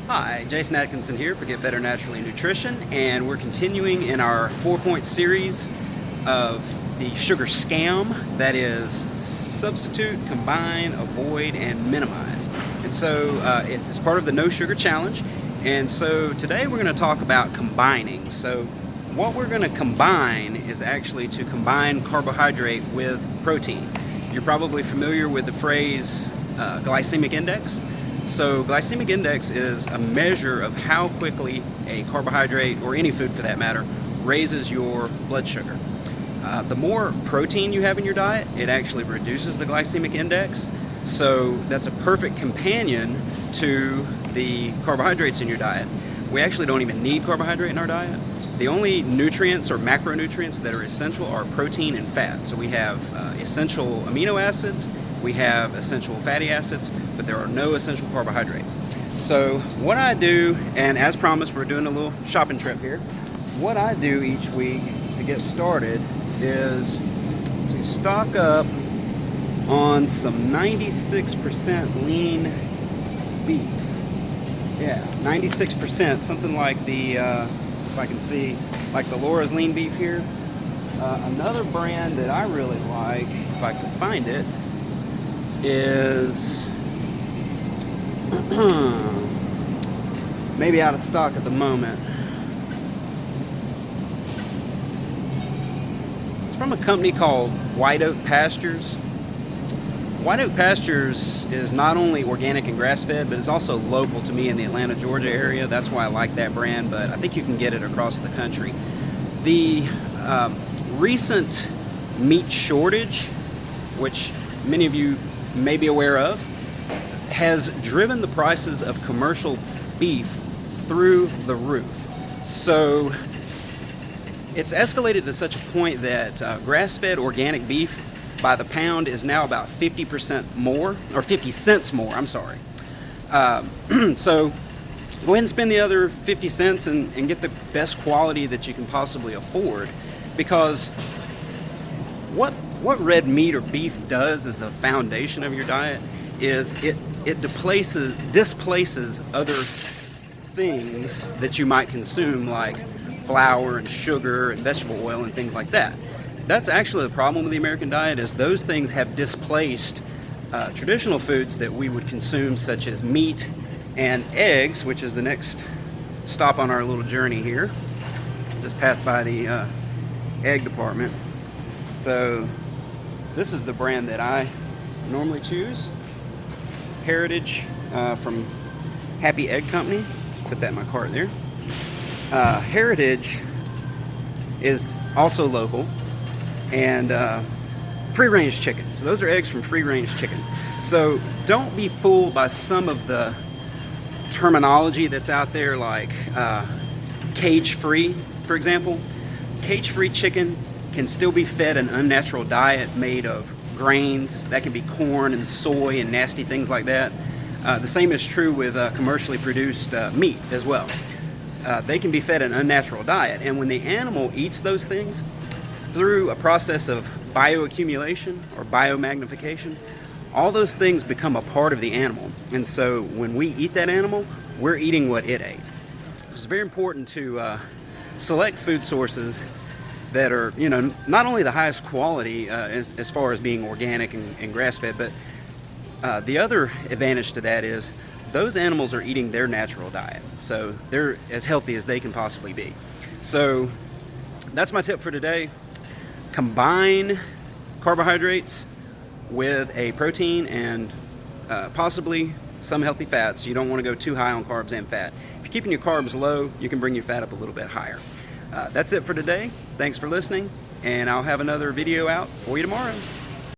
Hi, Jason Atkinson here for Get Better Naturally Nutrition, and we're continuing in our 4-point series of the sugar scam, that is substitute, combine, avoid, and minimize. And so it's part of the No Sugar Challenge, and so today we're going to talk about combining. So what we're going to combine is actually to combine carbohydrate with protein. You're probably familiar with the phrase glycemic index. So glycemic index is a measure of how quickly a carbohydrate, or any food for that matter, raises your blood sugar. The more protein you have in your diet, it actually reduces the glycemic index. So that's a perfect companion to the carbohydrates in your diet. We actually don't even need carbohydrate in our diet. The only nutrients or macronutrients that are essential are protein and fat. So we have essential amino acids, we have essential fatty acids, but there are no essential carbohydrates. So what I do, and as promised, we're doing a little shopping trip here. What I do each week to get started is to stock up on some 96% lean beef. Yeah, 96%, something like the, if I can see, like the Laura's lean beef here. Another brand that I really like, if I can find it, is maybe out of stock at the moment. It's from a company called White Oak Pastures. White Oak Pastures is not only organic and grass-fed, but it's also local to me in the Atlanta, Georgia area. That's why I like that brand, but I think you can get it across the country. The recent meat shortage, which many of you may be aware of, has driven the prices of commercial beef through the roof. So it's escalated to such a point that grass-fed organic beef by the pound is now about 50% more, or 50 cents more, I'm sorry. So go ahead and spend the other 50 cents and get the best quality that you can possibly afford, because what red meat or beef does as the foundation of your diet is it displaces other things that you might consume, like flour and sugar and vegetable oil and things like that. That's actually the problem with the American diet, is those things have displaced traditional foods that we would consume, such as meat and eggs, which is the next stop on our little journey here. Just passed by the egg department. So this is the brand that I normally choose, Heritage, from Happy Egg Company. Just put that in my cart there. Heritage is also local, and free-range chickens. So those are eggs from free-range chickens. So don't be fooled by some of the terminology that's out there, like cage-free, for example. Cage-free chicken can still be fed an unnatural diet made of grains. That can be corn and soy and nasty things like that. The same is true with commercially produced meat as well. They can be fed an unnatural diet, and when the animal eats those things, through a process of bioaccumulation or biomagnification, all those things become a part of the animal. And so when we eat that animal, we're eating what it ate. It's very important to select food sources that are, not only the highest quality as far as being organic and grass-fed, but the other advantage to that is those animals are eating their natural diet. So they're as healthy as they can possibly be. So that's my tip for today. Combine carbohydrates with a protein and possibly some healthy fats. You don't want to go too high on carbs and fat. If you're keeping your carbs low, you can bring your fat up a little bit higher. That's it for today. Thanks for listening, and I'll have another video out for you tomorrow.